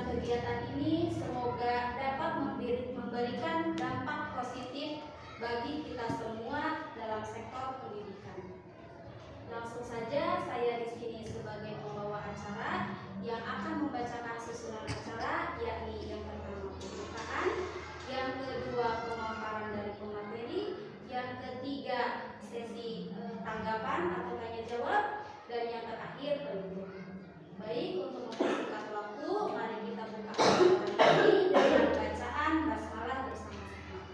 Kegiatan ini semoga dapat memberikan dampak positif bagi kita semua dalam sektor pendidikan. Langsung saja saya di sini sebagai pembawa acara yang akan membacakan susunan acara, yakni yang pertama pembukaan, yang kedua pemaparan dari pemateri, yang ketiga sesi tanggapan atau tanya jawab, dan yang terakhir penutup. Baik, untuk mempersingkat waktu, mari kita buka acara ini dengan bacaan basmalah bersama-sama.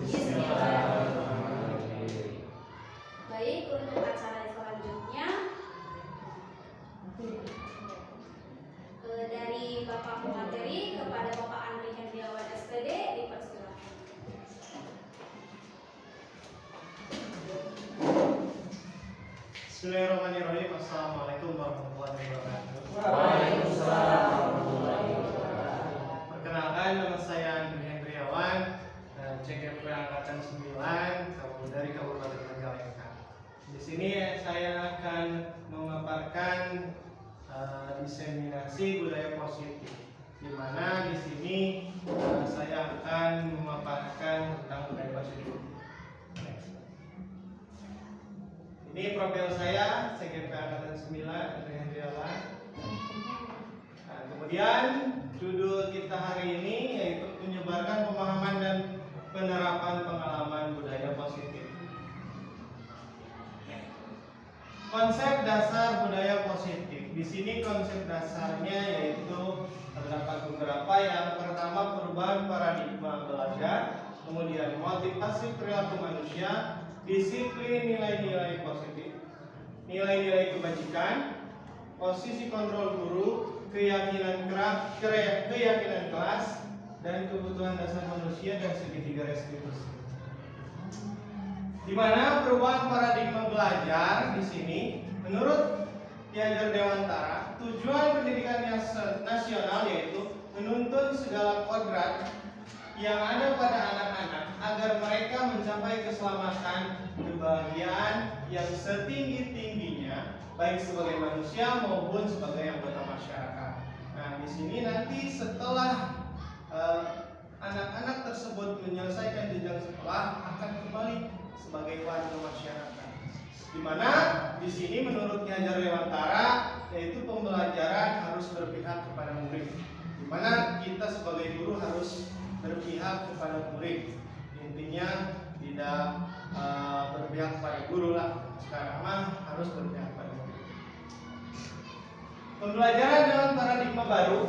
Bismillahirrahmanirrahim. Baik, untuk acara selanjutnya dari Bapak Pemateri kepada Bapak Andri Hendriawan SPD dipersilakan. Bismillahirrahmanirrahim. Assalamualaikum warahmatullahi wabarakatuh. Waalaikumsalam warahmatullahi wabarakatuh. Perkenalkan, nama saya Andri Hendriawan, CGP Angkatan 9 dari Kabupaten Majalengka. Di sini saya akan memaparkan diseminasi budaya positif, di mana di sini saya akan memaparkan tentang budaya positif. Ini profil saya, CGP Angkatan 9, Andri Hendriawan. Nah, kemudian judul kita hari ini yaitu menyebarkan pemahaman dan penerapan pengalaman budaya positif. Konsep dasar budaya positif. Di sini konsep dasarnya yaitu terdapat beberapa. Yang pertama, perubahan paradigma belajar, kemudian motivasi perilaku manusia, disiplin nilai-nilai positif, nilai-nilai kebajikan, posisi kontrol guru, keyakinan kelas, dan kebutuhan dasar manusia dan segitiga restitusi. Di mana perubahan paradigma belajar di sini, menurut Ki Hajar Dewantara, tujuan pendidikan nasional yaitu menuntun segala kodrat yang ada pada anak-anak agar mereka mencapai keselamatan, kebahagiaan yang setinggi-tingginya, baik sebagai manusia maupun sebagai anggota masyarakat. Nah, di sini nanti setelah anak-anak tersebut menyelesaikan jenjang sekolah akan kembali sebagai warga masyarakat. Di mana di sini menurut Ki Hajar Dewantara yaitu pembelajaran harus berpihak kepada murid. Di mana kita sebagai guru harus berpihak kepada murid. Intinya tidak berpihak kepada guru lah. Sekarang mah harus berpihak kepada murid. Pembelajaran dengan paradigma baru.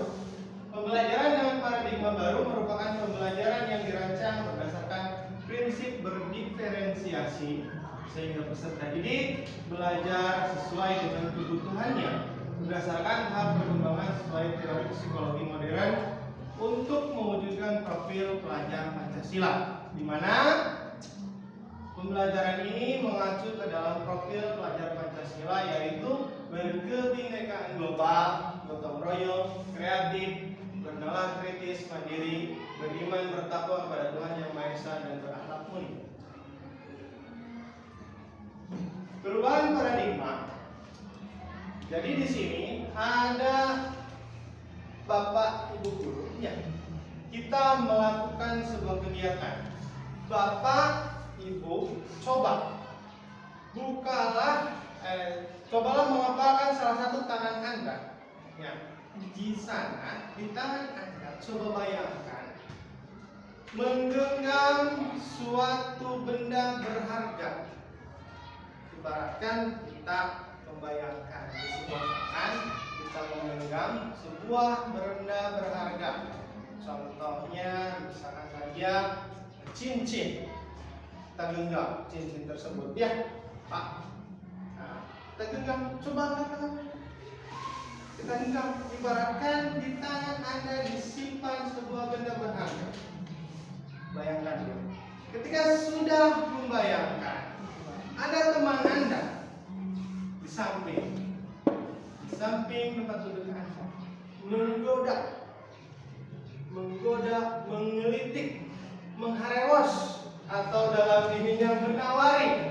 Pembelajaran dengan paradigma baru merupakan pembelajaran yang dirancang berdasarkan prinsip berdiferensiasi, sehingga peserta didik belajar sesuai dengan kebutuhannya berdasarkan tahap perkembangan sesuai teori psikologi modern untuk mewujudkan profil pelajar Pancasila, di mana pembelajaran ini mengacu ke dalam profil pelajar Pancasila, yaitu berkebinekaan global, gotong royong, kreatif, bernalar kritis, mandiri, beriman, bertakwa kepada Tuhan Yang Maha Esa, dan berakhlak mulia. Perubahan paradigma. Jadi di sini ada Bapak Ibu guru, ya. Kita melakukan sebuah kegiatan. Bapak Ibu cobalah mengapalkan salah satu tangan Anda. Ya. Di sana, di tangan Anda, coba bayangkan menggenggam suatu benda berharga. Ibaratkan kita membayangkan di sebuah tangan kita menggenggam sebuah benda berharga. Contohnya misalkan saja cincin. Kita genggam cincin tersebut ya, Pak. Nah, kita genggam, coba katakan. Kita genggam, ibaratkan di tangan Anda disimpan sebuah benda berharga. Bayangkan ya. Ketika sudah membayangkan, ada teman Anda di samping tempat duduk Anda, menggoda, mengelitik, mengharewos, atau dalam dirinya menawari,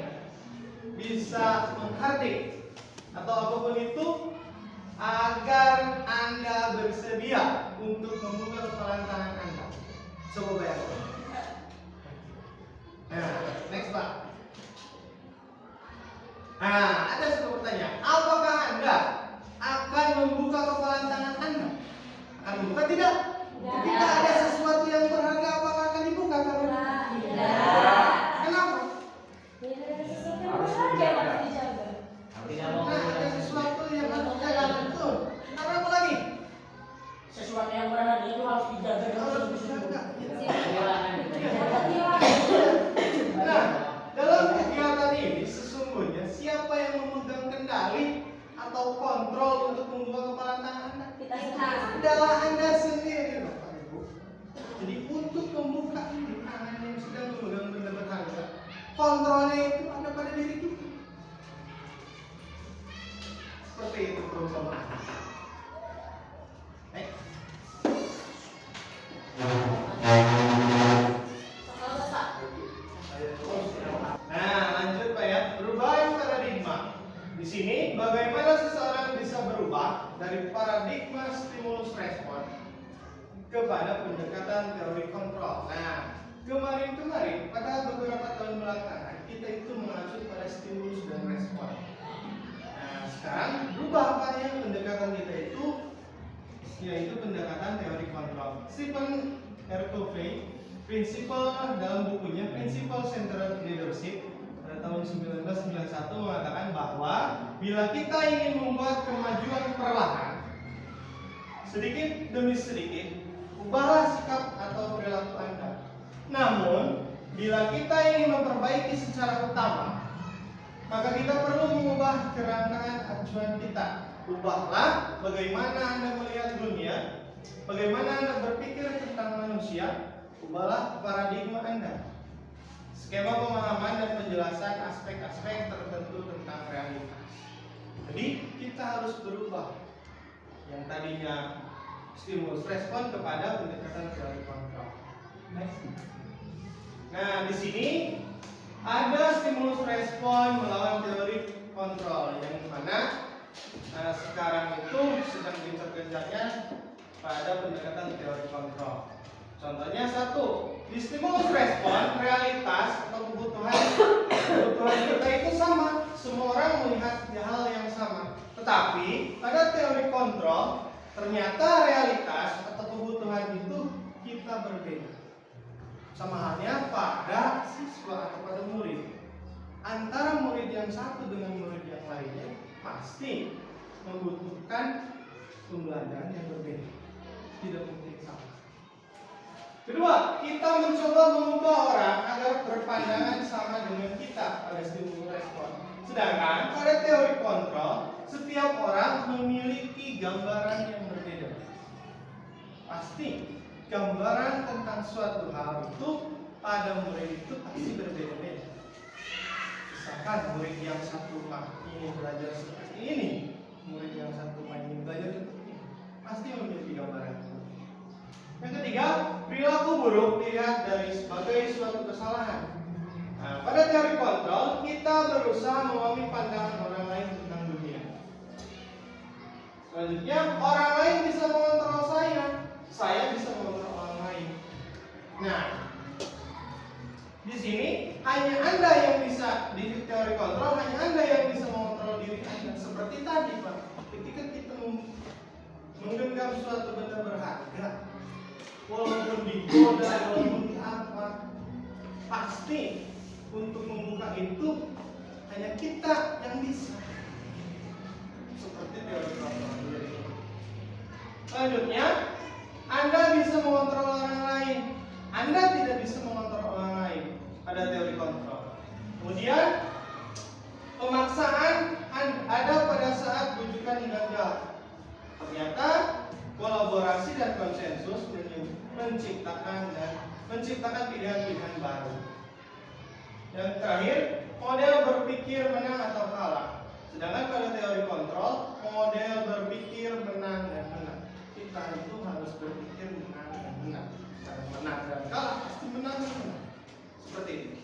bisa menghardik, atau apapun itu, agar Anda bersedia untuk membuka kepalan tangan Anda. Coba bayangkan. Nah, next Pak. Nah, ada sebuah pertanyaan. Apakah Anda akan membuka kepalan tangan Anda? Akan membuka tidak? Ketika ada sesuatu yang berharga, apakah akan dibuka? Tidak. Kenapa? Harus dijaga. Nah, ada sesuatu yang harus dijaga, betul. Karena apa lagi? Sesuatu yang berharga itu harus dijaga. Harus dijaga. Iya. Nah, dalam kegiatan ini sesungguhnya siapa yang memegang kendali atau kontrol untuk membuka kepalan tangan Anda? Kita Adalah Anda sendiri, Bapak Ibu. Jadi untuk membuka ini tangan yang sedang memegang benda berharga, kontrolnya itu ada pada diri kita. Seperti itu perumpamaan. Next. Nah, lanjut Pak ya. Berubah paradigma. Di sini bagaimana seseorang bisa berubah dari paradigma stimulus respon kepada pendekatan teori kontrol. Nah, kemarin pada beberapa tahun belakangan kita itu mengacu pada stimulus dan respon. Nah, sekarang berubah Pak ya pendekatan kita itu, yaitu pendekatan teori kontrol. Stephen R. Covey, prinsipal dalam bukunya Principle Centered Leadership pada tahun 1991 mengatakan bahwa bila kita ingin membuat kemajuan perlahan, sedikit demi sedikit, ubahlah sikap atau perilaku Anda. Namun, bila kita ingin memperbaiki secara utama, maka kita perlu mengubah kerangkaan acuan kita. Ubahlah bagaimana Anda melihat dunia, bagaimana Anda berpikir tentang manusia, ubahlah paradigma Anda. Skema pemahaman dan penjelasan aspek-aspek tertentu tentang realitas. Jadi kita harus berubah. Yang tadinya stimulus respon kepada pendekatan teori kontrol. Next. Nah, di sini ada stimulus respon melawan teori kontrol yang mana sekarang itu sedang gencar-gencarnya pada pendekatan teori kontrol. Contohnya satu, di stimulus respon realitas atau kebutuhan kita itu sama, semua orang melihat hal yang sama. Tetapi pada teori kontrol ternyata realitas atau kebutuhan itu kita berbeda. Sama halnya pada siswa atau pada murid. Antara murid yang satu dengan murid yang lainnya pasti membutuhkan pembelajaran yang berbeda. Tidak mungkin sama. Kedua, kita mencoba mengubah orang agar berpandangan sama dengan kita pada stimulus respon. Sedangkan pada teori kontrol, setiap orang memiliki gambaran yang berbeda. Pasti gambaran tentang suatu hal itu pada murid itu pasti berbeda-beda. Misalkan murid yang satu ingin belajar seperti ini, murid yang satu ingin belajar seperti ini, pasti memiliki gambaran. Yang ketiga, perilaku buruk dilihat dari sebagai suatu kesalahan. Nah, pada teori kontrol, kita berusaha memahami pandangan orang lain tentang dunia. Selanjutnya, orang lain bisa mengontrol saya bisa mengontrol orang lain. Nah, di sini hanya Anda yang bisa di teori kontrol, hanya Anda yang bisa mengontrol diri Anda. Seperti tadi, Pak, ketika kita menggenggam suatu benda berharga, walaupun digoda, walaupun diapa, pasti untuk membuka itu hanya kita yang bisa. Seperti teori kontrol. Selanjutnya, Anda bisa mengontrol orang lain. Anda tidak bisa mengontrol orang lain pada teori kontrol. Kemudian, pemaksaan ada pada saat rujukan gagal. Ternyata kolaborasi dan konsensus menciptakan pilihan-pilihan baru. Yang terakhir, model berpikir menang atau kalah. Sedangkan pada teori kontrol, model berpikir menang dan menang. Kita itu harus berpikir menang dan menang. Karena menang dan kalah pasti menang dan menang. Seperti ini.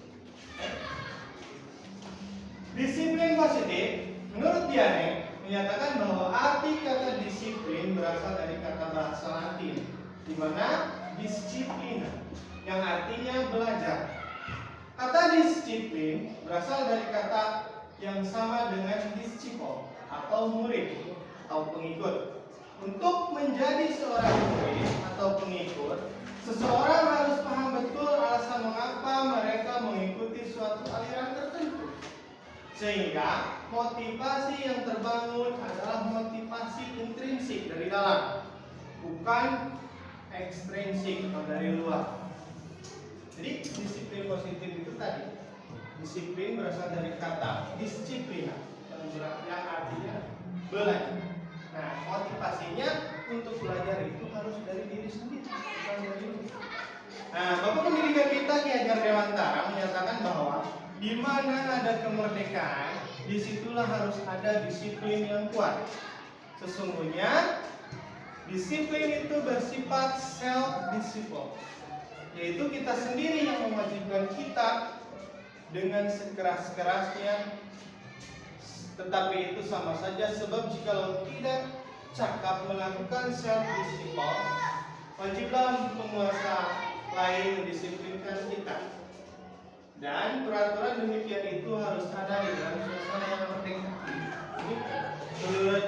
Disiplin positif, menurut Diane, menyatakan bahwa arti kata disiplin berasal dari kata bahasa Latin, di mana disiplina, yang artinya belajar. Kata disiplin berasal dari kata yang sama dengan disciple atau murid atau pengikut. Untuk menjadi seorang murid atau pengikut, seseorang harus paham betul alasan mengapa mereka mengikuti suatu aliran tertentu. Sehingga motivasi yang terbangun adalah motivasi intrinsik dari dalam, bukan ekstrinsik atau dari luar. Jadi disiplin positif itu tadi, disiplin berasal dari kata disiplina yang artinya belajar. Nah, motivasinya untuk belajar itu harus dari diri sendiri, bukan dari luar. Nah, Bapak Pendidikan kita Ki Hajar Dewantara menyatakan bahwa di mana ada kemerdekaan, disitulah harus ada disiplin yang kuat. Sesungguhnya disiplin itu bersifat self-discipline, yaitu kita sendiri yang mewajibkan kita dengan sekeras-kerasnya. Tetapi itu sama saja, sebab jikalau tidak cakap melakukan self-discipline, wajiblah penguasa lain mendisiplinkan kita. Dan peraturan demikian itu harus ada di dalam suasana yang merdeka. Ini menurut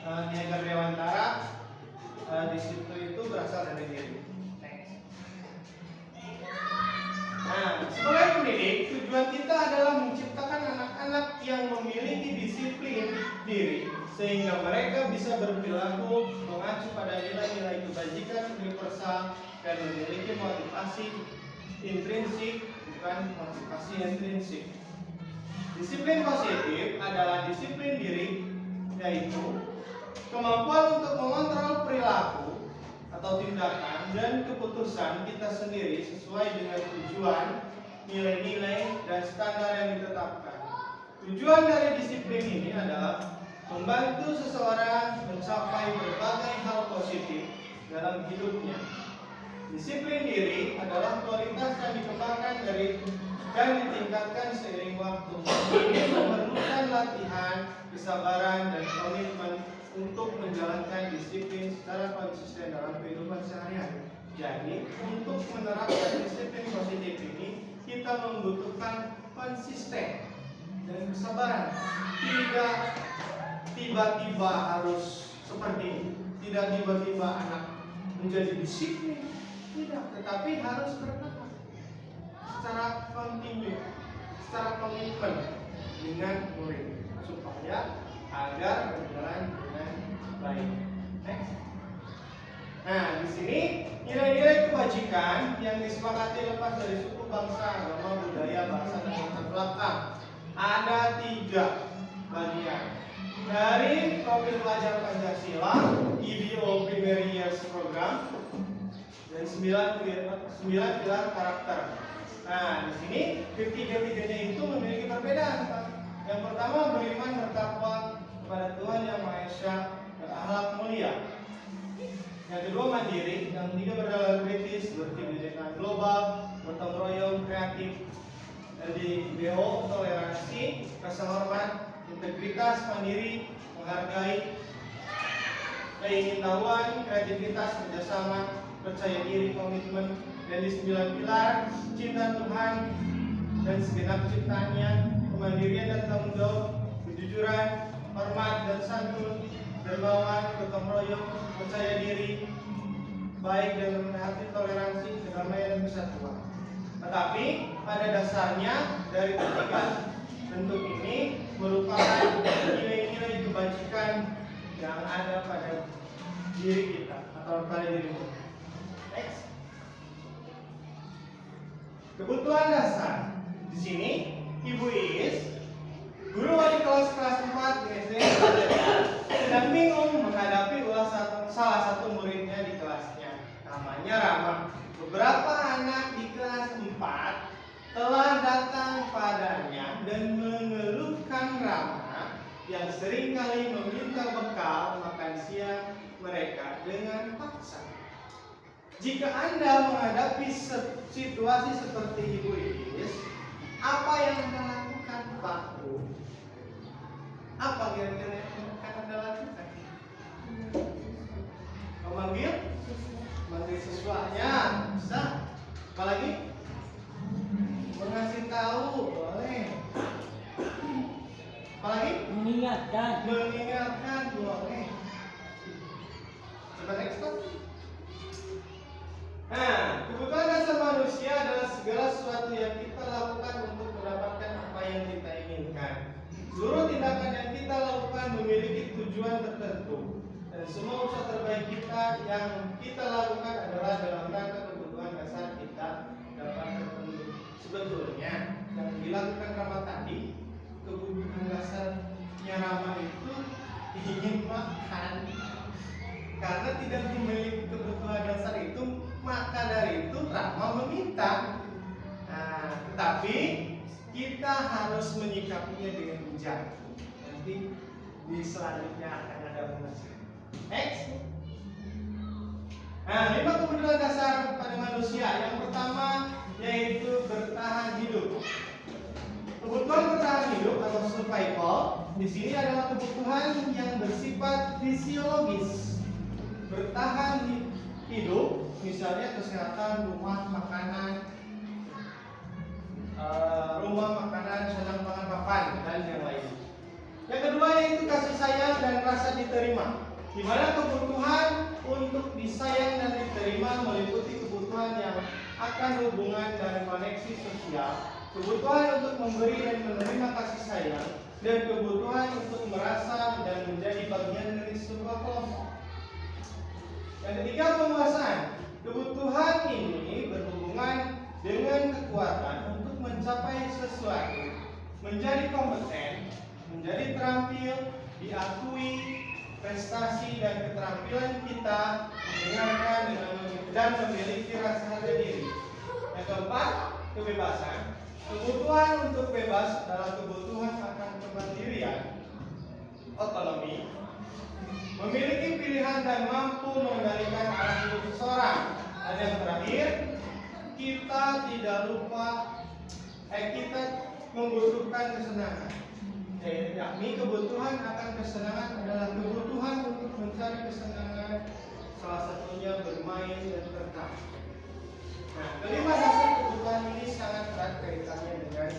Ki Hajar Dewantara, disiplin itu berasal dari diri. Nah, sebagai pendidik, tujuan kita adalah menciptakan anak-anak yang memiliki disiplin diri, sehingga mereka bisa berperilaku mengacu pada nilai-nilai kebajikan universal dan memiliki motivasi intrinsik, bukan motivasi intrinsik. Disiplin positif adalah disiplin diri, yaitu kemampuan untuk mengontrol perilaku atau tindakan dan keputusan kita sendiri sesuai dengan tujuan, nilai-nilai, dan standar yang ditetapkan. Tujuan dari disiplin ini adalah membantu seseorang mencapai berbagai hal positif dalam hidupnya. Disiplin diri adalah kualitas yang dikembangkan dan ditingkatkan seiring waktu. Ini memerlukan latihan, kesabaran, dan komitmen untuk menjalankan disiplin secara konsisten dalam kehidupan sehari-hari. Jadi, untuk menerapkan disiplin positif ini, kita membutuhkan konsisten dan kesabaran. Tidak tiba-tiba harus seperti ini. Tidak tiba-tiba anak menjadi disiplin. Tidak, tetapi harus bertahap secara kontinu, secara komitmen dengan murid supaya agar berjalan dengan baik. Next. Nah, di sini nilai-nilai kebajikan yang disepakati lepas dari suku, bangsa, agama, budaya, bahasa, dan latar belakang. Ada 3 bagian. Dari profil pelajar Pancasila, EBO Primary Years Program, dan 9 pilar karakter. Nah, di sini ketiga-tiganya itu memiliki perbedaan, Pak. Yang pertama, beriman bertakwa kepada Tuhan Yang Maha Esa, berakhlak mulia. Yang kedua, mandiri. Yang ketiga, bernalar kritis, berkebijakan global, gotong royong, kreatif. Dan di BO, toleransi, rasa hormat, integritas, mandiri, menghargai, keingintahuan, kreativitas, kerjasama, percaya diri, komitmen. Dan di 9 pilar, cinta Tuhan dan segenap ciptaannya, kemandirian dan tanggung jawab, kejujuran, hormat dan santun, dermawan, gotong royong, percaya diri, baik dan rendah hati, toleransi, kedamaian dan kesatuan. Tetapi pada dasarnya dari ketiga bentuk ini merupakan nilai-nilai kebajikan yang ada pada diri kita atau pada dirimu. Next. Kebutuhan dasar. Di sini Ibu Iis, guru wali kelas 4 di SD sedang bingung menghadapi salah satu muridnya di kelasnya. Namanya Rama. Beberapa anak di kelas 4 telah datang padanya dan mengeluhkan Rama yang seringkali meminta bekal makan siang mereka dengan paksa. Jika Anda menghadapi situasi seperti Ibu Iis, apa yang Anda lakukan, Pak Bu? Apa kira-kira yang akan Anda lakukan? Memanggil? Manggil siswanya, bisa. Apa lagi? Mengasih tahu, boleh. Apa lagi? Mengingatkan. Mengingatkan, boleh. Coba next, Pak. Nah, kebutuhan dasar manusia adalah segala sesuatu yang kita lakukan untuk mendapatkan apa yang kita inginkan. Seluruh tindakan yang kita lakukan memiliki tujuan tertentu, dan semua usaha terbaik kita yang kita lakukan adalah dalam rangka kebutuhan dasar kita dapat terpenuhi. Sebetulnya yang dilakukan Rama tadi, kebutuhan dasarnya Rama itu ingin makan. Karena tidak memiliki kebutuhan dasar itu, maka dari itu Rama meminta. Nah, tetapi kita harus menyikapinya dengan bijak. Nanti di selanjutnya akan ada penjelasan. Next. Nah, 5 kebutuhan dasar pada manusia. Yang pertama yaitu bertahan hidup. Kebutuhan bertahan hidup atau survival di sini adalah kebutuhan yang bersifat fisiologis. Bertahan hidup, misalnya kesehatan, rumah, makanan, sandang pangan papan, dan yang lain. Yang kedua yaitu kasih sayang dan rasa diterima, di mana kebutuhan untuk disayang dan diterima meliputi kebutuhan yang akan hubungan dan koneksi sosial, kebutuhan untuk memberi dan menerima kasih sayang, dan kebutuhan untuk merasa dan menjadi bagian dari sebuah kelompok. Yang ketiga, penguasaan. Kebutuhan ini berhubungan dengan kekuatan untuk mencapai sesuatu, menjadi kompeten, menjadi terampil, diakui prestasi dan keterampilan kita, mendengarkan dan memiliki rasa harga diri. Yang keempat, kebebasan. Kebutuhan untuk bebas adalah kebutuhan akan kemandirian, otonomi, memiliki pilihan dan mampu mengendalikan arah hidup seseorang. Dan yang terakhir, kita membutuhkan kesenangan. Yakni kebutuhan akan kesenangan adalah kebutuhan untuk mencari kesenangan, salah satunya bermain dan tertawa. Nah, kelima dasar kebutuhan ini sangat erat kaitannya dengan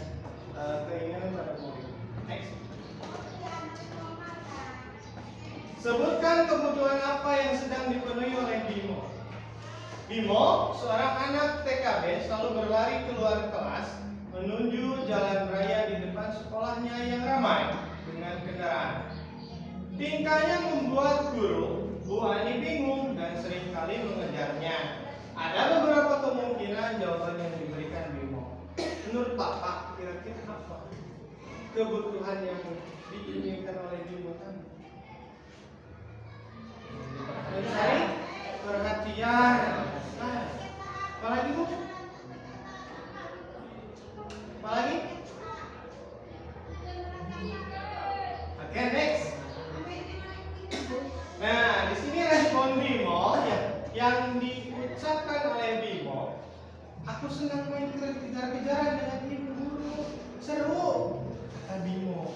keinginan pada murid. Next. Sebutkan kebutuhan apa yang sedang dipenuhi oleh Bimo. Bimo, seorang anak TKB, selalu berlari keluar kelas menuju jalan raya di depan sekolahnya yang ramai dengan kendaraan. Tingkahnya membuat guru Bu Ani bingung dan seringkali mengejarnya. Ada beberapa kemungkinan jawaban yang diberikan Bimo. Menurut Bapak, kira-kira apa kebutuhan yang diinginkan oleh Bimo tadi? Mencari perhatian. Nah, apalagi Bu? Apalagi? Oke, next. Nah, di sini respon Bimo yang diucapkan oleh Bimo. Aku senang main kejar-kejaran dengan ibu guru. Seru, kata Bimo.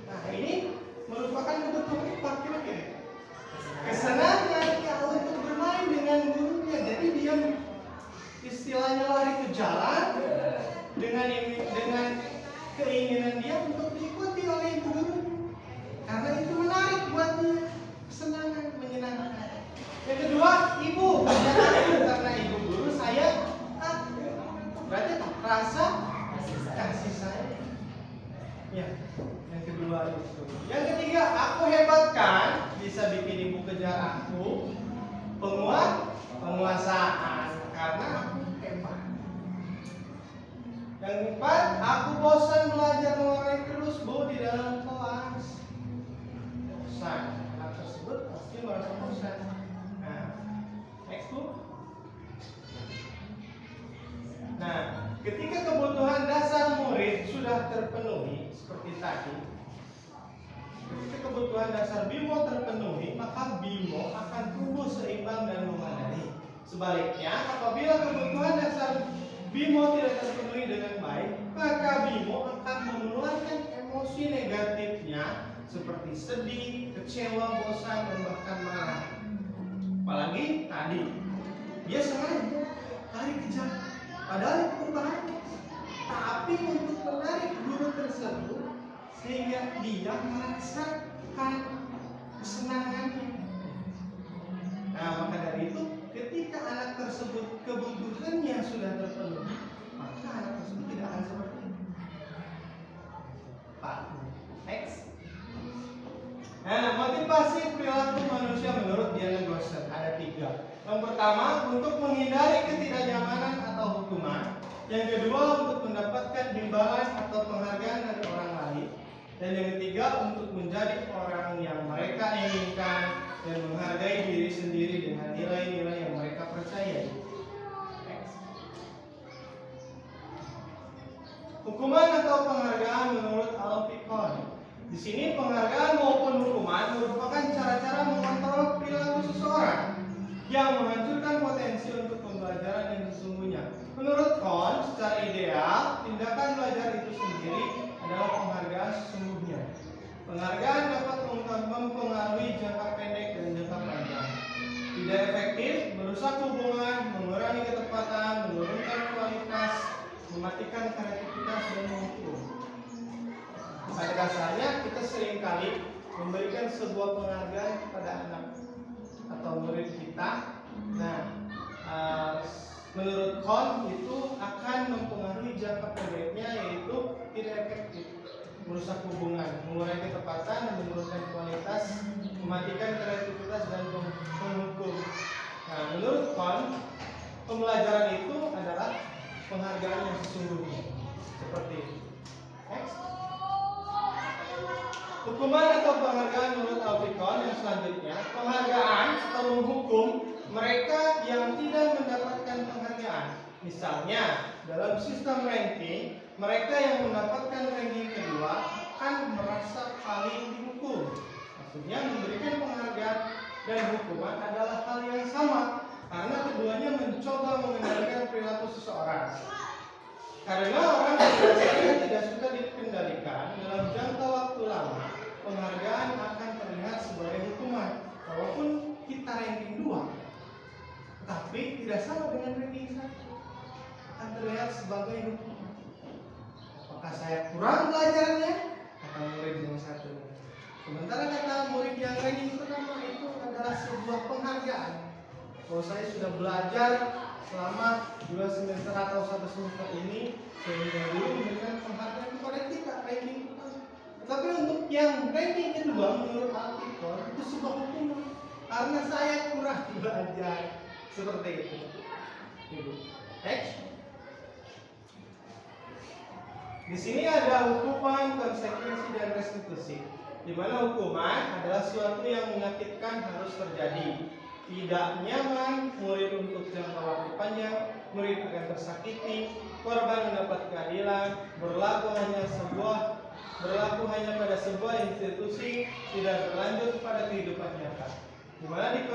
Nah, ini merupakan kebutuhan apa kira-kira? Kesenangan ya untuk bermain dengan gurunya. Jadi dia istilahnya lari ke jalan dengan rasa kasih sayang. Ya, yang kedua itu. Yang ketiga, aku hebat kan, bisa bikin ibu kejar aku. Penguasaan, karena aku hebat. Yang keempat, aku bosan belajar mengurai terus bu di dalam kelas. Bosan, hal tersebut pasti merasa bosan. Nah, next bu. Nah, ketika kebutuhan dasar murid sudah terpenuhi seperti tadi, ketika kebutuhan dasar Bimo terpenuhi, maka Bimo akan tumbuh seimbang dan memadai. Sebaliknya, apabila kebutuhan dasar Bimo tidak terpenuhi dengan baik, maka Bimo akan mengeluarkan emosi negatifnya seperti sedih, kecewa, bosan, dan bahkan marah. Apalagi tadi, dia sengaja lari kejar, padahal itu berbahaya. Tapi untuk menarik guru tersebut sehingga dia merasakan kesenangannya. Nah, maka dari itu ketika anak tersebut kebutuhannya sudah terpenuhi, maka anak tersebut tidak akan seperti itu. Pak, next. Nah, motivasi perilaku manusia menurut Diana Grosser ada 3. Yang pertama, untuk menghindari ketidaknyamanan atau hukuman. Yang kedua, untuk mendapatkan imbalan atau penghargaan dari orang lain. Dan yang ketiga, untuk menjadi orang yang mereka inginkan dan menghargai diri sendiri dengan nilai-nilai yang mereka percayai. Next. Hukuman atau penghargaan menurut Alfikon. Di sini penghargaan maupun hukuman merupakan cara-cara mengontrol perilaku seseorang yang menghancurkan potensi untuk pembelajaran yang sesungguhnya. Menurut Kohn, secara ideal, tindakan belajar itu sendiri adalah penghargaan sesungguhnya. Penghargaan dapat mempengaruhi jangka pendek dan jangka panjang. Tidak efektif, merusak hubungan, mengurangi ketepatan, menurunkan kualitas, mematikan kreativitas dan menghukum. Pada dasarnya kita seringkali memberikan sebuah penghargaan kepada anak atau murid kita. Nah, menurut Kohn itu akan mempengaruhi jangka pendeknya, yaitu tidak efektif, merusak hubungan, mengurangi ketepatan, menurunkan kualitas, mematikan kreativitas dan menghukum. Nah, menurut Kohn, pembelajaran itu adalah penghargaan yang sesungguhnya, seperti itu. Next. Hukuman atau penghargaan menurut Alfikon yang selanjutnya, penghargaan atau menghukum mereka yang tidak mendapatkan penghargaan. Misalnya, dalam sistem ranking, mereka yang mendapatkan ranking kedua akan merasa paling dihukum. Maksudnya memberikan penghargaan dan hukuman adalah hal yang sama, karena keduanya mencoba mengendalikan perilaku seseorang. Karena orang yang tidak suka dikendalikan dalam jangka waktu lama, penghargaan akan terlihat sebagai hukuman. Walaupun kita ranking 2, tapi tidak sama dengan ranking 1, akan terlihat sebagai hukuman. Apakah saya kurang belajarnya? Kata murid yang satu. Sementara kata murid yang ranking pertama itu adalah sebuah penghargaan. Kalau saya sudah belajar selama 2 semester atau 1 semester ini, sehingga dulu memberikan penghargaan kepada kita ranking pertama. Tapi untuk yang ranking kedua menurut Alfikon itu sebuah hukuman karena saya kurang belajar. Seperti itu. Next. Di sini ada hukuman, konsekuensi dan restitusi. Di mana hukuman adalah sesuatu yang menyakitkan harus terjadi. Tidak nyaman, murid untuk jangka waktu panjang, murid akan tersakiti, korban mendapat keadilan, berlaku hanya pada sebuah institusi, tidak berlanjut pada kehidupan nyata. Di mana di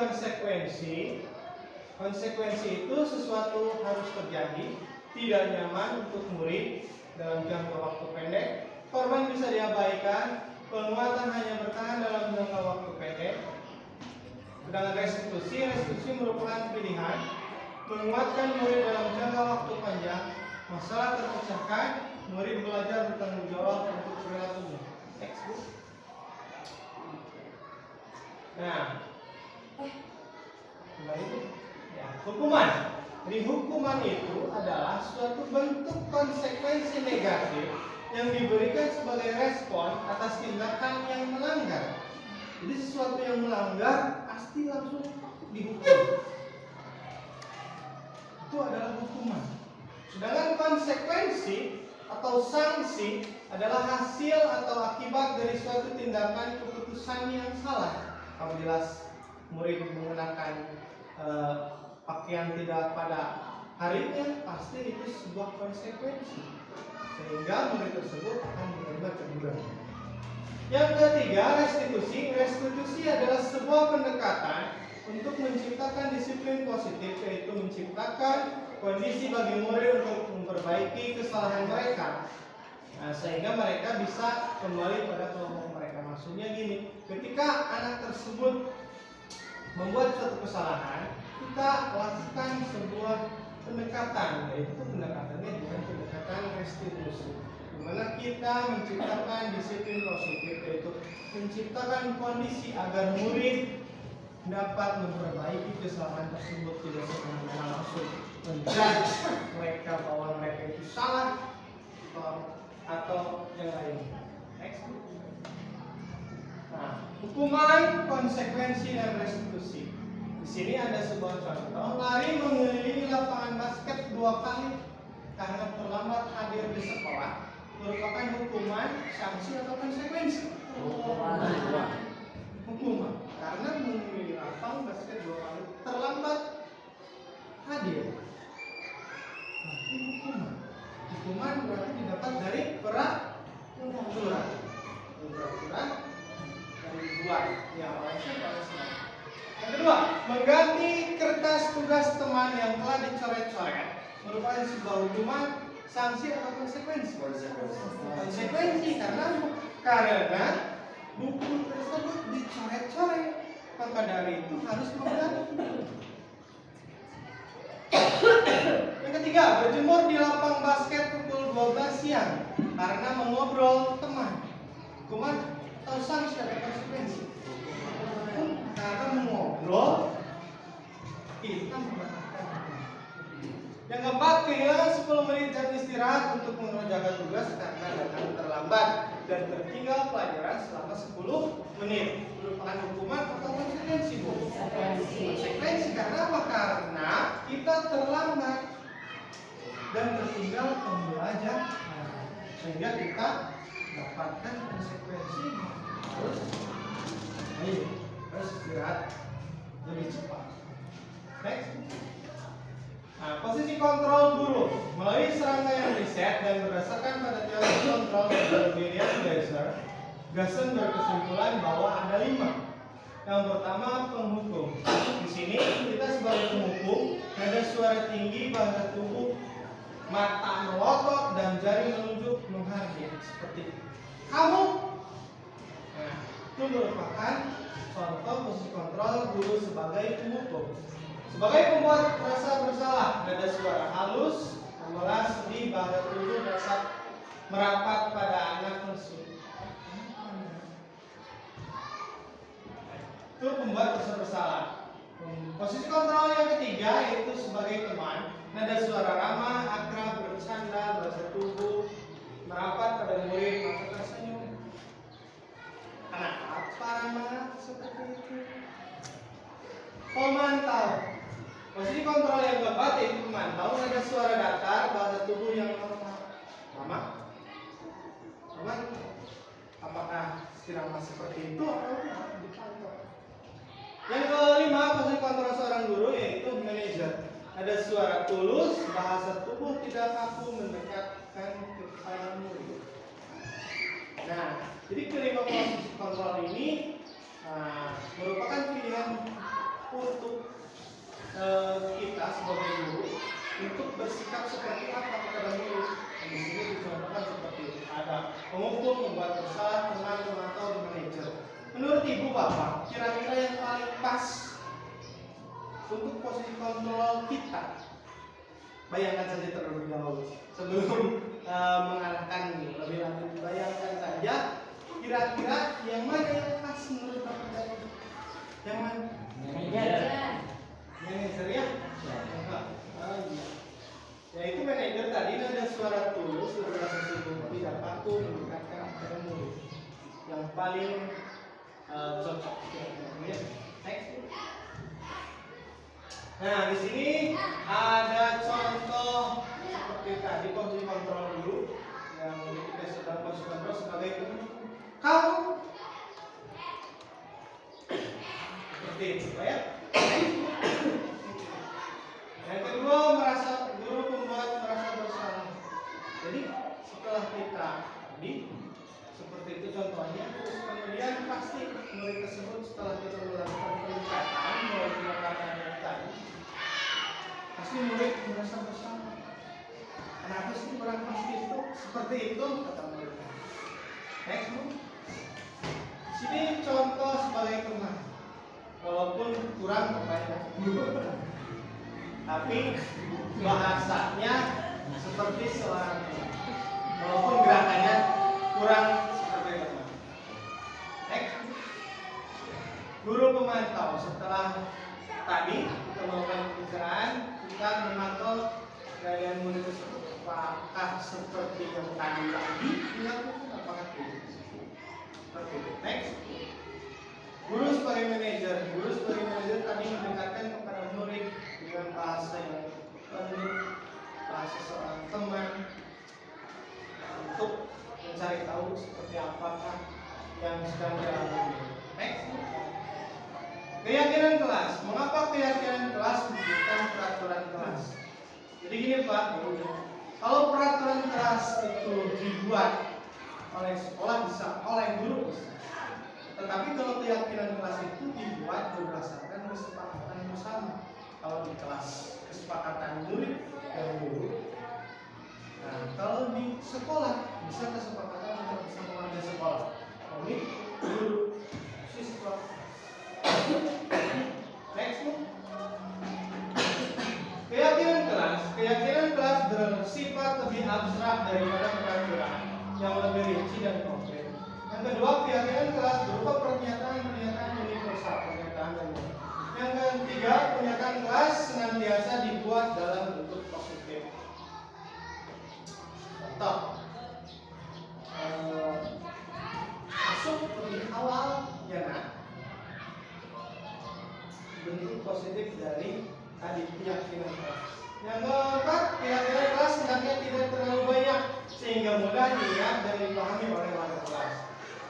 konsekuensi itu sesuatu harus terjadi, tidak nyaman untuk murid dalam jangka waktu pendek, korban bisa diabaikan, penguatan hanya bertahan dalam jangka waktu pendek. Sedangkan restitusi merupakan pilihan, menguatkan murid dalam jangka waktu panjang, masalah terpecahkan, murid belajar bertanggung jawab untuk perilakunya. Textbook. Nah, kembali itu. Ya, hukuman. Jadi hukuman itu adalah suatu bentuk konsekuensi negatif yang diberikan sebagai respon atas tindakan yang melanggar. Jadi sesuatu yang melanggar pasti langsung dihukum. Itu adalah hukuman. Sedangkan konsekuensi atau sanksi adalah hasil atau akibat dari suatu tindakan keputusan yang salah. Apabila murid mengenakan pakaian tidak pada harinya, pasti itu sebuah konsekuensi, sehingga murid tersebut akan menerima teguran. Yang ketiga, restitusi. Restitusi adalah sebuah pendekatan untuk menciptakan disiplin positif, yaitu menciptakan kondisi bagi murid untuk memperbaiki kesalahan mereka, sehingga mereka bisa kembali pada kelompok mereka. Maksudnya gini, ketika anak tersebut membuat suatu kesalahan, kita lakukan sebuah pendekatan, yaitu pendekatannya dengan pendekatan restitusi, di mana kita menciptakan disiplin positif, yaitu menciptakan kondisi agar murid dapat memperbaiki kesalahan tersebut, tidak semena-mena langsung menjudge mereka bahwa mereka itu salah atau yang lain. Next. Nah, hukuman, konsekuensi, dan restitusi. Di sini ada sebuah contoh, lari mengelilingi lapangan basket 2 kali karena terlambat hadir di sekolah merupakan hukuman, sanksi, atau konsekuensi? Hukuman, karena mengelilingi lapangan basket 2 kali terlambat hadir. Berarti hukuman. Hukuman berarti didapat dari peraturan. Peraturan yang dibuat oleh siapa? Yang kedua, mengganti kertas tugas teman yang telah dicoret-coret merupakan sebuah hukuman, sanksi, atau konsekuensi? Konsekuensi, karena buku tersebut dicoret-coret, maka dari itu harus mengganti. Yang ketiga, berjemur di lapang basket pukul 12 siang karena mengobrol teman. Hukuman atau sanksi atau konsekuensi? Karena mengobrol kita mendapatkan. Yang keempat, kehilangan 10 menit jam istirahat untuk mengerjakan tugas karena datang terlambat dan tertinggal pelajaran selama 10 menit. Merupakan hukuman atau konsekuensi, Bu? Konsekuensi. Karena apa? Karena kita terlambat dan tertinggal pembelajaran, sehingga kita dapatkan konsekuensi harus istirahat lebih cepat. Next. Nah, posisi kontrol guru melalui serangkaian riset dan berdasarkan pada teori kontrol dari William Gassen berkesimpulan bahwa ada 5. Yang pertama, penghukum. Di sini kita sebagai penghukum, nada suara tinggi, bahasa tubuh, mata melotot, dan jari menunjuk menghardik seperti kamu. Nah, itu merupakan contoh posisi kontrol guru sebagai penghukum. Sebagai pembuat rasa bersalah, nada suara halus, memelas sedih, bahasa tubuh dasar merapat pada anak lesu. Itu pembuat rasa bersalah. Posisi kontrol yang ketiga yaitu sebagai teman, nada suara ramah, akrab, bercanda, bahasa tubuh merapat pada murid, mata tersenyum. Anak apa ramah seperti itu? Pemantau. Posisi kontrol yang keempat yaitu pemantau, nada suara datar, bahasa tubuh yang normal. Ramah? Apakah irama seperti itu atau dipantau? Yang kelima, posisi kontrol seorang guru yaitu manajer. Ada suara tulus, bahasa tubuh tidak kaku, mendekatkan kepada murid. Nah, jadi kelima posisi kontrol ini merupakan pilihan untuk kita sebagai guru untuk bersikap seperti apa kepada murid. Di sini dicontohkan seperti itu. Ada penghukum, membuat bersalah, teman, pemantau, dan manajer. Menurut ibu bapak, kira-kira yang paling pas untuk posisi kontrol kita, bayangkan saja terlebih dahulu sebelum mengarahkan lebih lanjut. Bayangkan saja kira-kira yang mana yang pas menurut bapak? Yang mana? Manajer ya? yang paling cocok. Next. Nah, di sini ada contoh seperti tadi posisi kontrol dulu yang kita sedang posisi kontrol sebagai kamu seperti itu ya. Yang kedua, guru pembuat merasa bersalah. Jadi setelah kita tadi seperti itu contohnya, terus kemudian pasti murid tersebut setelah kita melakukan peningkatan melalui pendekatan yang tadi, pasti murid merasa bersalah. Kenapa sih kurang pasti itu? Seperti itu kata murid. Next, sini contoh sebagai teman, walaupun kurang banyak, tapi bahasanya seperti seorang teman, walaupun gerakannya kurang seperti teman. Next, guru pemantau. Setelah tadi kita melakukan pembicaraan, kita memantau keadaan murid tersebut. Apakah seperti yang tadi dilakukan? Apakah tidak? Seperti itu. Next, guru sebagai manajer. Guru sebagai manajer tadi mendekatkan kepada murid dengan bahasa yang penuh, bahasa seorang teman, untuk mencari tahu seperti apakah yang sedang dialami. Next, keyakinan kelas. Mengapa keyakinan kelas bukan peraturan kelas? Jadi gini Pak, kalau peraturan kelas itu dibuat oleh sekolah bisa, oleh guru bisa. Tetapi kalau keyakinan kelas itu dibuat berdasarkan kesepakatan bersama. Kalau di kelas kesepakatan murid dan guru. Nah, kalau di sekolah bisa kesepakatan antara bersama warga sekolah, murid, guru, siswa. Next, keyakinan kelas bersifat lebih abstrak daripada peraturan yang lebih rinci dan konkret. Yang kedua, keyakinan kelas berupa pernyataan universal, Yang ketiga, pernyataan kelas senantiasa dibuat dalam bentuk positif. Contoh, masuk lebih awal ya nak. Bentuk positif dari tadi keyakinan kelas. Yang keempat, keyakinan kelas hendaknya tidak terlalu banyak sehingga mudah diingat dan dipahami oleh warga kelas.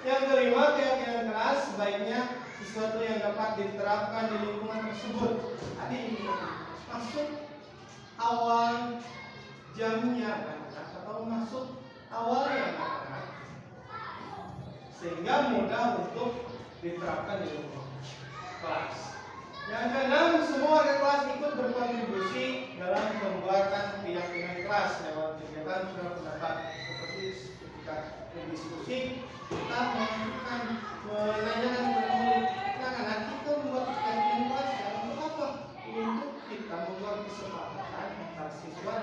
Yang kelima, keyakinan kelas sebaiknya sesuatu yang dapat diterapkan di lingkungan tersebut. Tadi masuk awal jamnya atau masuk awalnya sehingga mudah untuk diterapkan di lingkungan kelas. Yang keenam, semua warga kelas ikut berkontribusi dalam pembuatan keyakinan kelas lewat kegiatan surat pendapat seperti ketika berdiskusi kita melakukan menanyakan kepada murid, anak kita membuat keyakinan kelas untuk apa? Untuk kita membuat kesepakatan antara siswa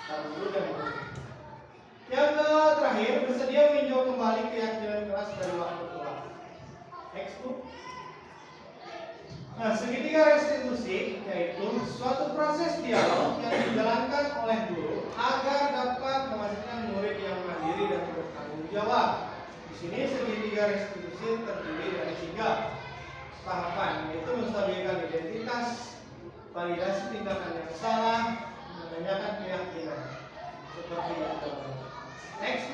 dan guru dan murid. Yang terakhir, bersedia meninjau kembali keyakinan kelas dari waktu ke waktu. Next book. Nah, segitiga restitusi yaitu suatu proses dialog yang dijalankan oleh guru agar dapat menghasilkan murid yang mandiri dan bertanggung jawab. Di sini segitiga restitusi terdiri dari 3 tahapan, yaitu menstabilkan identitas, validasi tindakan yang salah, menanyakan keyakinan. Seperti itu. Next.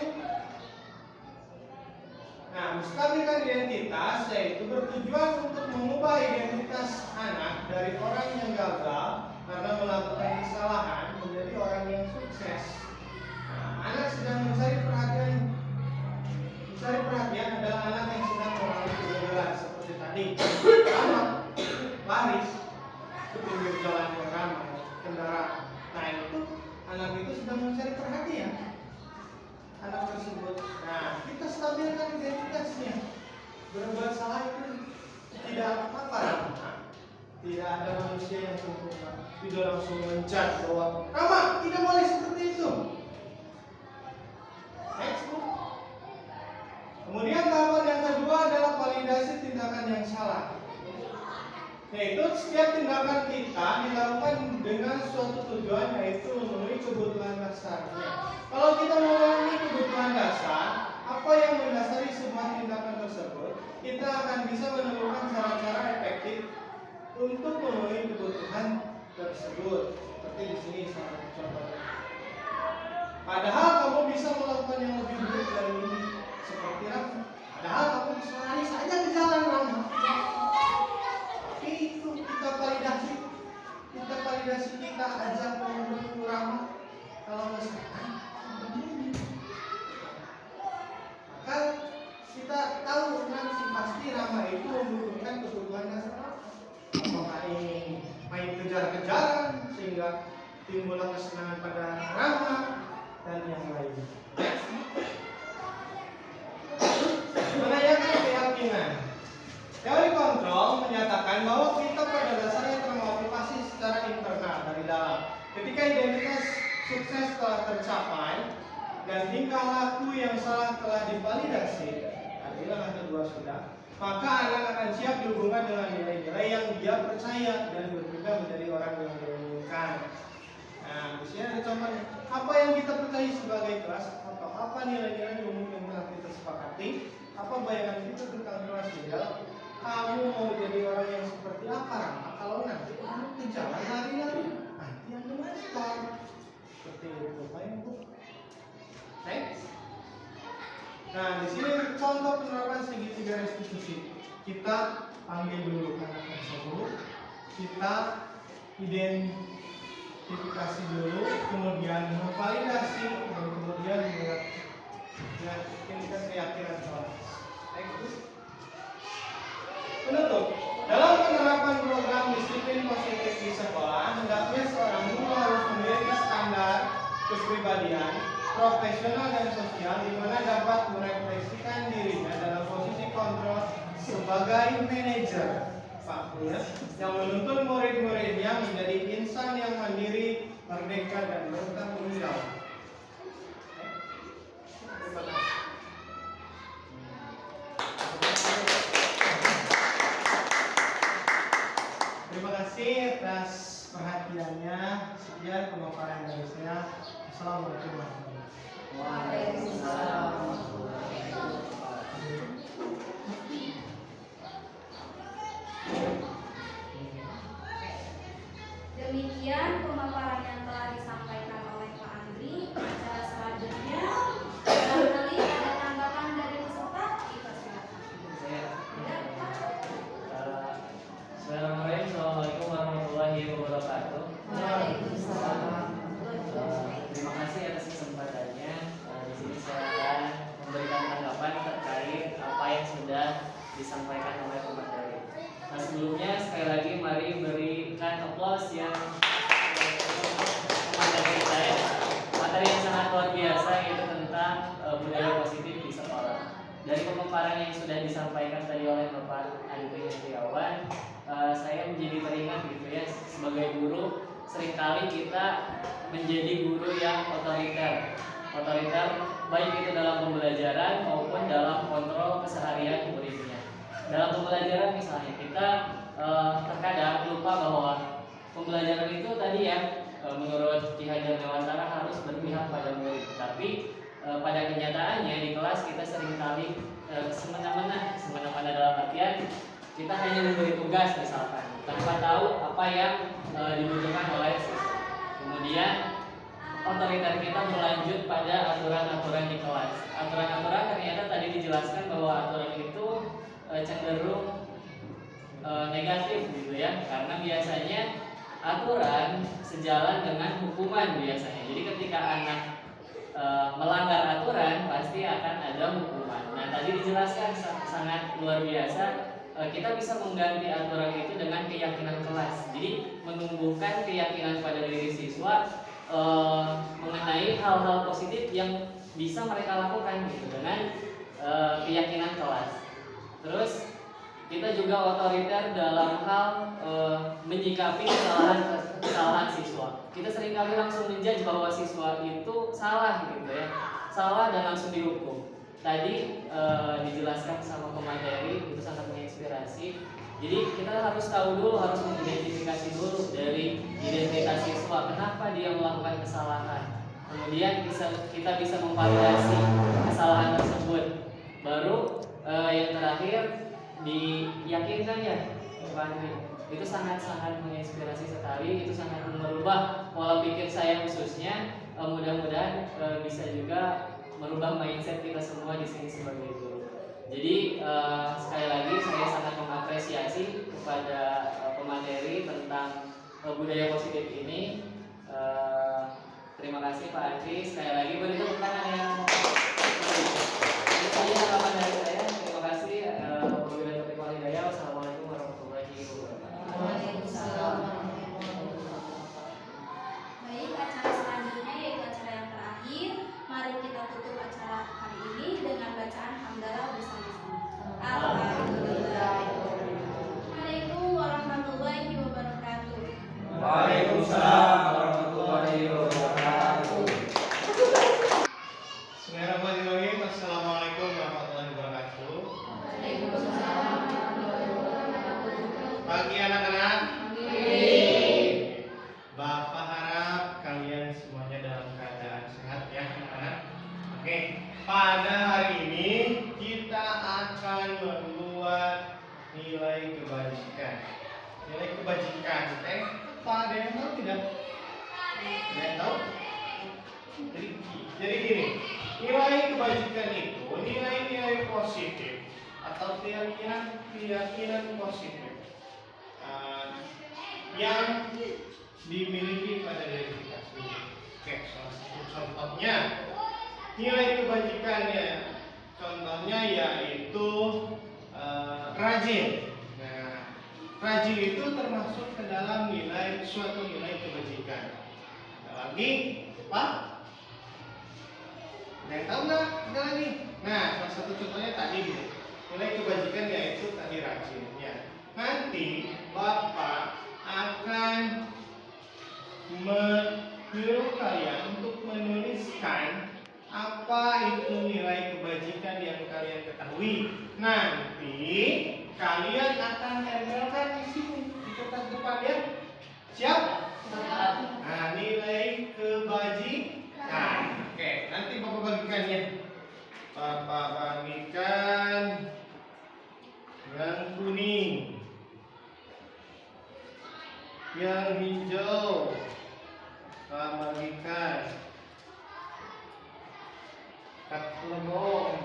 Nah, menstabilkan identitas yaitu bertujuan untuk mengubah identitas anak dari orang yang gagal karena melakukan kesalahan menjadi orang yang sukses. Nah, anak sedang mencari perhatian. Mencari perhatian adalah anak yang sedang mengalami kegagalan seperti tadi. Sama, lari ke pinggir jalan yang ramai kendaraan. Nah, itu anak itu sedang mencari perhatian. Anak tersebut. Nah, kita stabilkan identitasnya. Berbuat salah itu tidak apa-apa. Tidak ada manusia yang sempurna. Tidak langsung mencat bahwa Rama tidak boleh seperti itu. Next. Kemudian tahapan yang kedua adalah validasi tindakan yang salah. Yaitu setiap tindakan kita dilakukan dengan suatu tujuan, yaitu memenuhi kebutuhan dasarnya. Kalau kita memenuhi kebutuhan dasar, apa yang kita akan bisa menemukan cara-cara efektif untuk memenuhi kebutuhan tersebut. Seperti di sini salah satu contohnya. Padahal kamu bisa melakukan yang lebih buruk dari ini, seperti apa? Padahal kamu bisa lari saja ke jalan Rama. Tapi itu kita validasi, kita ajak menunggu Rama. Kalau misalkan maka kita tahu nanti pasti Rama itu membutuhkan kebutuhan dasar. Apakah ini main kejar-kejaran sehingga timbullah kesenangan pada Rama dan yang lain. Menanyakan keyakinan. Teori kontrol menyatakan bahwa kita pada dasarnya termotivasi secara internal dari dalam. Ketika identitas sukses telah tercapai dan tingkah laku yang salah telah divalidasi, artinya yang kedua sudah, maka anak akan siap dihubungkan dengan nilai-nilai yang dia percaya dan berpindah menjadi orang yang dia inginkan. Nah, di sini ada contohnya. Apa yang kita percaya sebagai kelas atau apa nilai-nilai yang mungkin telah kita sepakati? Apa bayangan kita tentang kelas ideal? Kamu mau jadi orang yang seperti apa? Kalau nanti kamu ke jalan lari-lari, nanti yang master. Seperti itu, baik Bu. Next. Nah, di sini contoh penerapan segitiga restitusi. Kita panggil dulu anak tersebut, kita identifikasi dulu, kemudian memvalidasi, dan kemudian meyakinkan keyakinan kelas. Penutup. Dalam penerapan program disiplin positif di sekolah, hendaknya seorang guru harus memiliki standar kepribadian, profesional dan sosial di mana dapat merefleksikan dirinya dalam posisi kontrol sebagai manajer, Pak ya, yang menuntun murid-muridnya menjadi insan yang mandiri, merdeka dan bertanggung jawab. Terima kasih. Terima kasih atas perhatiannya. Sekian pemaparan dari saya. Assalamualaikum warahmatullahi wabarakatuh. Waalaikumsalam. Demikian pemaparan yang telah disampaikan oleh Pak Andri. Acara selanjutnya barangkali ada tanggapan dari peserta, kita silakan. Ada, Pak? Bismillahirrahmanirrahim. Assalamualaikum warahmatullahi wabarakatuh. Waalaikumsalam. Terima kasih atas kesempatannya. Di sini saya akan memberikan tanggapan terkait apa yang sudah disampaikan oleh pemateri. Nah, sebelumnya sekali lagi mari berikan aplaus yang pemateri kita ya. Materi yang sangat luar biasa yaitu tentang budaya positif di sekolah. Dari pemaparan yang sudah disampaikan tadi oleh Bapak Andri Hendriawan, saya menjadi teringat gitu ya, sebagai guru seringkali kita menjadi guru yang otoriter baik itu dalam pembelajaran maupun dalam kontrol keseharian muridnya. Dalam pembelajaran misalnya kita terkadang lupa bahwa pembelajaran itu tadi ya menurut Ki Hajar Dewantara harus berpihak pada murid, tapi pada kenyataannya di kelas kita seringkali semena-mena dalam artian kita hanya memberi tugas misalkan tanpa tahu apa yang dibutuhkan oleh siswa. Kemudian otoriter kita berlanjut pada aturan-aturan di kelas. Aturan-aturan ternyata tadi dijelaskan bahwa aturan itu cenderung negatif gitu ya, karena biasanya aturan sejalan dengan hukuman biasanya. Jadi ketika anak melanggar aturan pasti akan ada hukuman. Nah, tadi dijelaskan sangat luar biasa. Kita bisa mengganti aturan itu dengan keyakinan kelas. Jadi menumbuhkan keyakinan pada diri siswa mengenai hal-hal positif yang bisa mereka lakukan gitu dengan keyakinan kelas. Terus kita juga otoriter dalam hal menyikapi kesalahan siswa. Kita seringkali langsung menjudge bahwa siswa itu salah gitu ya, salah dan langsung dihukum. Tadi dijelaskan sama pemateri itu sangat menginspirasi. Jadi kita harus tahu dulu, harus mengidentifikasi dulu dari identitas siswa, kenapa dia melakukan kesalahan. Kemudian kita bisa memvalidasi kesalahan tersebut. Baru yang terakhir diyakinkan ya Pak Andri, itu sangat-sangat menginspirasi sekali, itu sangat merubah pola pikir saya khususnya. Mudah-mudahan bisa juga merubah mindset kita semua di sini sebagai guru. Jadi sekali lagi saya sangat mengapresiasi kepada pemateri tentang budaya positif ini. Terima kasih Pak Andri. Sekali lagi beri tepuk tangan yang ini saja harapan dari saya. Terima kasih. Wabillahi taufiq wal hidayah. Wassalamualaikum warahmatullahi wabarakatuh. Waalaikumsalam. Baik, acara selanjutnya yaitu acara yang terakhir. Mari kita tutup acara hari ini dengan bacaan hamdalah bersama-sama. Alhamdulillah. Assalamualaikum warahmatullahi wabarakatuh. Waalaikumsalam warahmatullahi wabarakatuh. Bismillahirrahmanirrahim. Assalamualaikum warahmatullahi wabarakatuh. Waalaikumsalam warahmatullahi wabarakatuh. Pagi anak-anak. Bapak harap kalian semuanya dalam keadaan sehat ya anak-anak. Oke, pada hari ini kita akan membuat nilai kebajikan. Nilai kebajikan, apa ada yang tahu tidak? Ada yang tahu? Jadi gini, nilai kebajikan itu nilai-nilai positif atau keyakinan positif yang dimiliki pada diri kita sendiri. Oke, salah satu contohnya nilai kebajikannya, contohnya yaitu rajin. Nah, rajin itu termasuk ke dalam suatu nilai kebajikan. Ada lagi apa? Ada yang tahu nggak? Ada lagi. Nah, salah satu contohnya tadi nilai kebajikan yaitu tadi rajin. Ya. Nanti Bapak akan menyuruh kalian untuk menuliskan apa itu nilai kebajikan yang kalian ketahui. Nanti kalian akan tempelkan di sini di kertas depan ya. Siap? Nah, nilai kebajikan. Oke, nanti Bapak bagikan ya. Bapak bagikan yang kuning, yang hijau, Bapak bagikan katulong.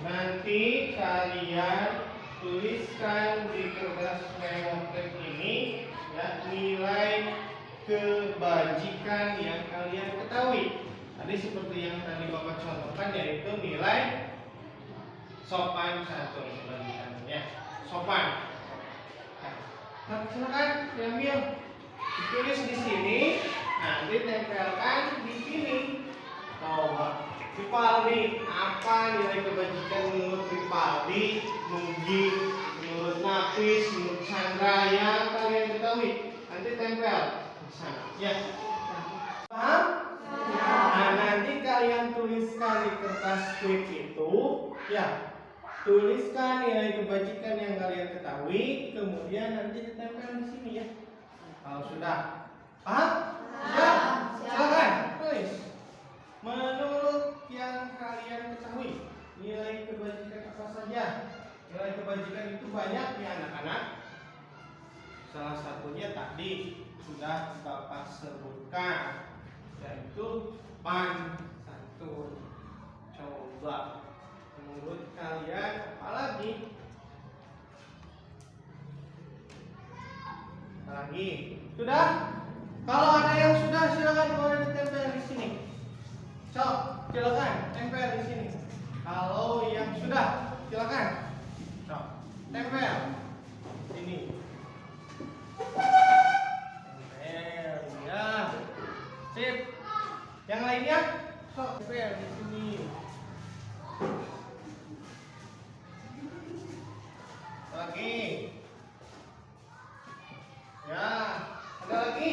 Nanti kalian tuliskan di kertas memotret ini ya nilai kebajikan yang kalian ketahui. Tadi seperti yang tadi Bapak contohkan yaitu nilai sopan santun kebajikannya. Sopan. Nah, silakan diambil, ditulis di sini, nanti tempelkan di sini. Coba. Ripaldi, apa nilai kebajikan menurut Ripaldi, Nugi, menurut Nafis, menurut Chandra yang kalian ketahui? Nanti tempel di sana. Ya. Paham? Nah, nanti kalian tuliskan di kertas quip itu, ya. Tuliskan nilai kebajikan yang kalian ketahui, kemudian nanti ditempel di sini ya. Kalau sudah, paham? Ya. Silakan tulis. Menurut yang kalian ketahui, nilai kebajikan apa saja? Nilai kebajikan itu banyak ya anak-anak. Salah satunya tadi sudah Bapak sebutkan, yaitu sopan santun. Coba menurut kalian apa lagi? Lagi? Sudah? Kalau ada yang sudah, silakan boleh ditempel di sini. Sok, silakan tempel di sini. Kalau yang sudah, silakan. Sok, tempel sini. Tempel, ya. Sip. Yang lainnya, sok tempel di sini. Lagi. Ya, ada lagi.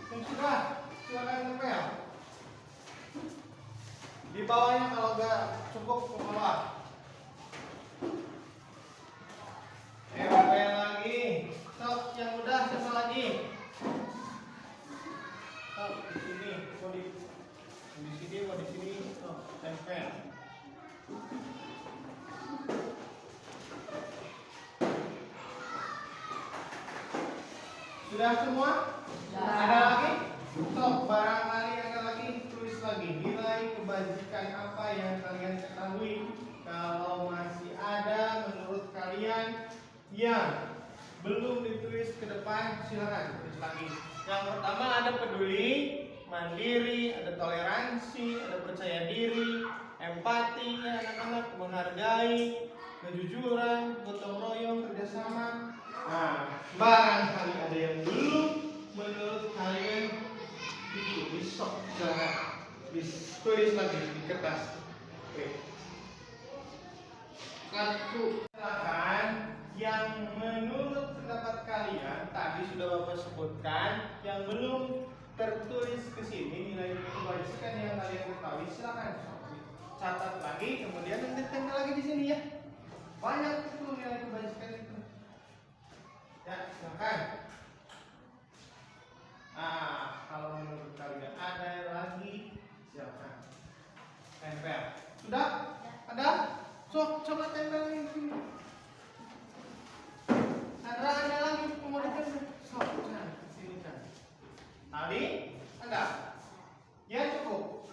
Yang sudah, silakan tempel. Di bawahnya kalau nggak cukup ke bawah. Tempel lagi. Sok yang udah siapa lagi? Sok di sini. Sudah semua? Ada lagi? Stop, barangkali ada lagi, tulis lagi nilai kebajikan apa yang kalian ketahui. Kalau masih ada menurut kalian yang belum ditulis ke depan, silakan tulis lagi. Yang pertama ada peduli, mandiri, ada toleransi, ada percaya diri, empati, ya anak-anak, menghargai, kejujuran, gotong royong, kerjasama. Nah, barangkali ada yang belum menurut kalian ditulis, sok jangan ditulis lagi di kertas. Oke. Kartu silakan yang menurut pendapat kalian tadi sudah Bapak sebutkan, yang belum tertulis ke sini nilai kebajikan yang kalian ketahui, silakan catat lagi, kemudian nanti tempel lagi di sini ya. Banyak itu nilai kebajikan itu. Ya, silakan. Kalau menurut kalian ada lagi, silakan tempel. Sudah? Ada? Coba tempel di sini. Ada lagi kemudian sini kan. Tadi ada? Ya cukup.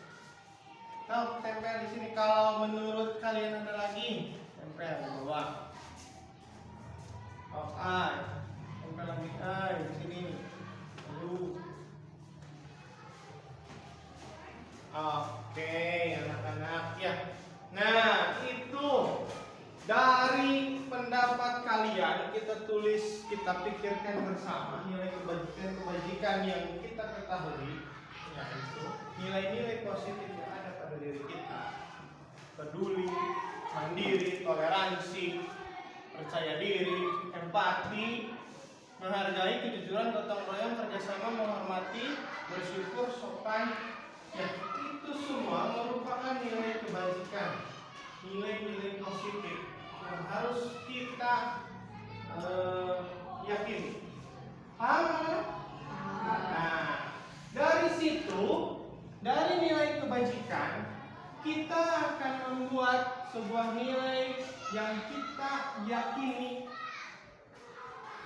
Nah, tempel di sini. Kalau menurut kalian ada lagi, tempel di bawah. Tempel lagi di sini. Lalu. Oke, anak-anak ya. Nah, itu dari pendapat kalian kita tulis, kita pikirkan bersama nilai kebajikan yang kita ketahui, yaitu nilai-nilai positif yang ada pada diri kita. Peduli, mandiri, toleransi, percaya diri, empati, menghargai, kejujuran, gotong royong, kerjasama, menghormati, bersyukur, sopan. Ya, itu semua merupakan nilai kebajikan, nilai-nilai positif yang harus kita yakini. Paham? Nah, dari situ, dari nilai kebajikan, kita akan membuat sebuah nilai yang kita yakini.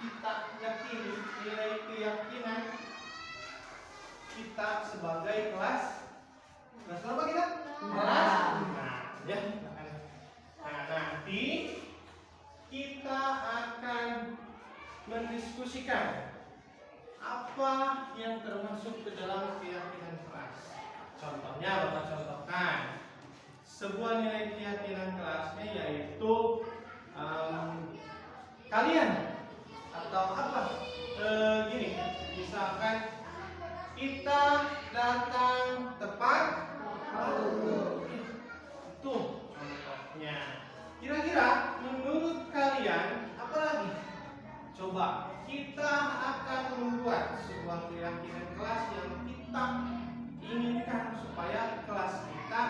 Kita yakini nilai keyakinan kita sebagai kelas berapa kita? Kelas. Nah, ya. Nah, nanti kita akan mendiskusikan apa yang termasuk ke dalam keyakinan kelas. Contohnya, Bapak contohkan sebuah nilai keyakinan kelasnya yaitu kalian atau apa? Gini, misalkan kita datang tepat waktu. Itu contohnya. Kira-kira menurut kalian apa lagi? Coba kita akan membuat sebuah keyakinan kelas yang kita inginkan supaya kelas kita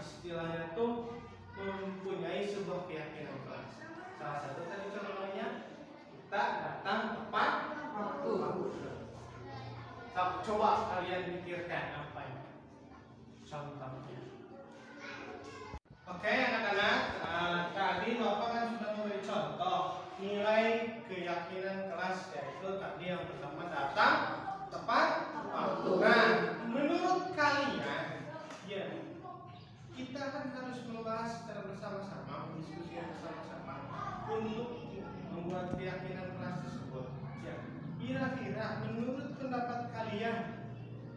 istilahnya tuh mempunyai sebuah keyakinan kelas. Salah satu tadi contohnya kita datang tepat waktu. Coba kalian pikirkan apa ini contohnya. Oke anak-anak, tadi Bapak kan sudah memberi contoh nilai keyakinan kelas, yaitu tadi yang pertama datang tepat waktu. Nah, menurut kalian, ya kita kan harus membahas secara bersama-sama, mendiskusikan bersama-sama untuk membuat keyakinan kelas tersebut. Ya, kira-kira menurut pendapat kalian,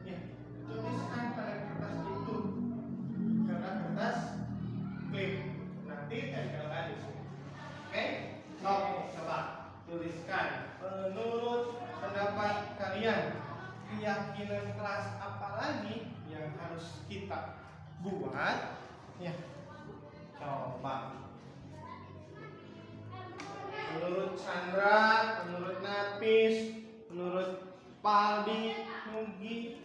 ya tuliskan pada kertas itu, karena kertas klip nanti tempelkan di sini. Oke? Coba tuliskan menurut pendapat kalian keyakinan kelas apa lagi yang harus kita buat? Ya, coba. Menurut Sandra, menurut Napis, menurut Paldi, Nugi,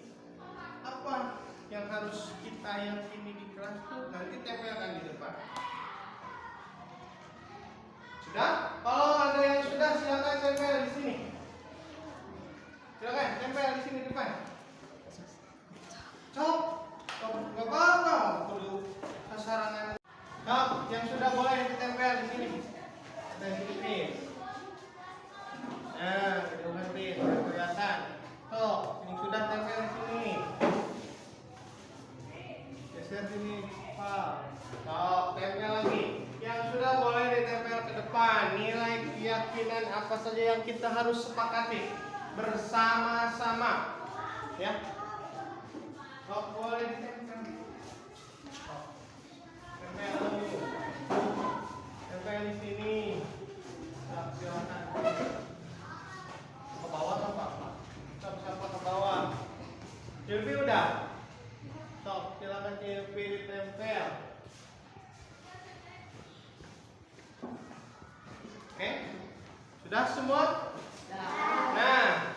apa yang harus kita yakini di kelas itu? Nanti tempelkan di depan. Sudah? Kalau ada yang sudah, silakan tempel di sini. Silakan tempel di sini depan. Cok, nggak apa-apa, perlu sasaran. Cok, yang sudah boleh ditempel di sini. Nah, keyakinan apa saja yang kita harus sepakati bersama-sama. Ya. Oh, boleh ditempel. Oh. Tempel di sini. Nah, silakan. Ke bawah atau apa? Siapa ke bawah? Silvi udah. Sok, silakan Silvi ditempel. Oke, sudah semua? Nah,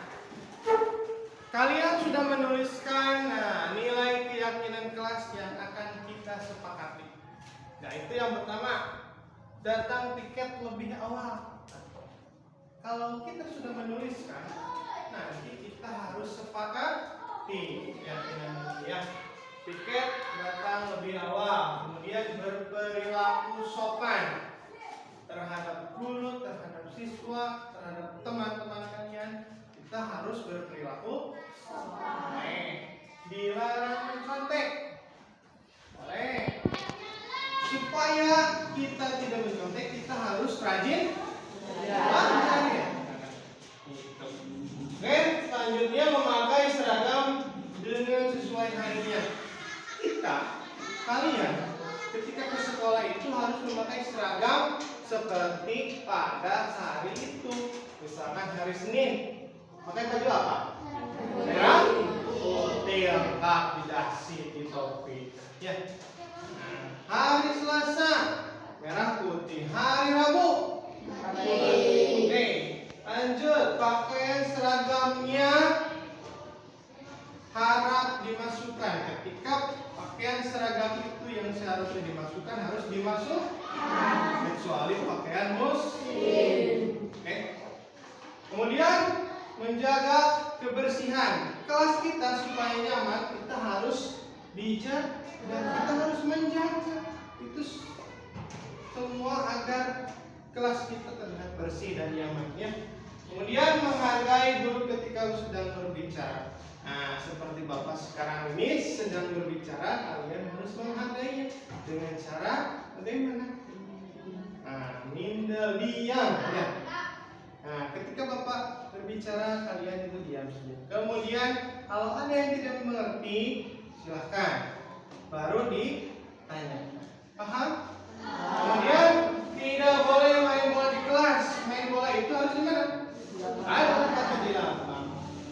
kalian sudah menuliskan nilai keyakinan kelas yang akan kita sepakati. Nah, itu yang pertama, datang tiket lebih awal. Kalau kita sudah menuliskan, nanti kita harus sepakati keyakinan ini ya. Tiket datang lebih awal, kemudian berperilaku sopan terhadap guru, terhadap siswa, terhadap teman-teman kalian. Kita harus berperilaku sopan. Dilarang mencontek. Boleh. Supaya kita tidak mencontek, kita harus rajin belajar ya. Oke, selanjutnya memakai seragam dengan sesuai harinya. Kalian ketika ke sekolah itu harus memakai seragam seperti pada hari itu. Misalkan hari Senin, pakai baju apa? Merah putih, lengkap di dasi, di topi. Ya. Hari Selasa, merah putih. Hari Rabu, oke. Lanjut, pakaian seragamnya harap dimasukkan. Ketika pakaian seragam itu yang seharusnya dimasukkan harus dimasukkan, kecuali pakaian muslim. Oke. Kemudian menjaga kebersihan kelas kita supaya nyaman, kita harus dijaga dan kita harus menjaga itu semua agar kelas kita terlihat bersih dan nyaman ya. Kemudian menghargai guru ketika sedang berbicara. Nah, seperti Bapak sekarang ini sedang berbicara, kalian harus menghargainya dengan cara bagaimana? Nah, mindel diam ya. Nah, ketika Bapak berbicara, kalian itu diam saja. Kemudian, kalau ada yang tidak mengerti, silahkan baru ditanya. Paham? Kemudian tidak boleh main bola di kelas. Main bola itu harus di mana? Ada tempat di lapangan.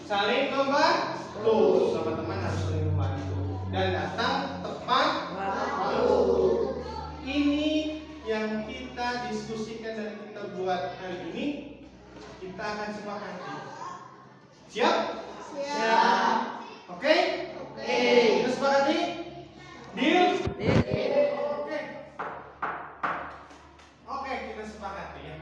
Saling membantu, sama teman harus saling membantu dan datang tepat waktu. Ini yang kita diskusikan dan kita buat hari ini. Kita akan sepakati. Siap? Siap. Oke? Oke. Kita sepakati? Deal? Deal. Oke. Oke, kita sepakati ya.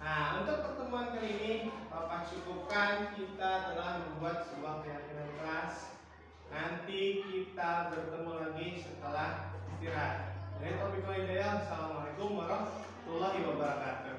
Nah, untuk pertemuan kali ini Bapak cukupkan, kita telah membuat sebuah keyakinan kelas. Nanti kita bertemu lagi setelah istirahat. Dari Taufiq wal Hidayah. Assalamualaikum warahmatullahi wabarakatuh.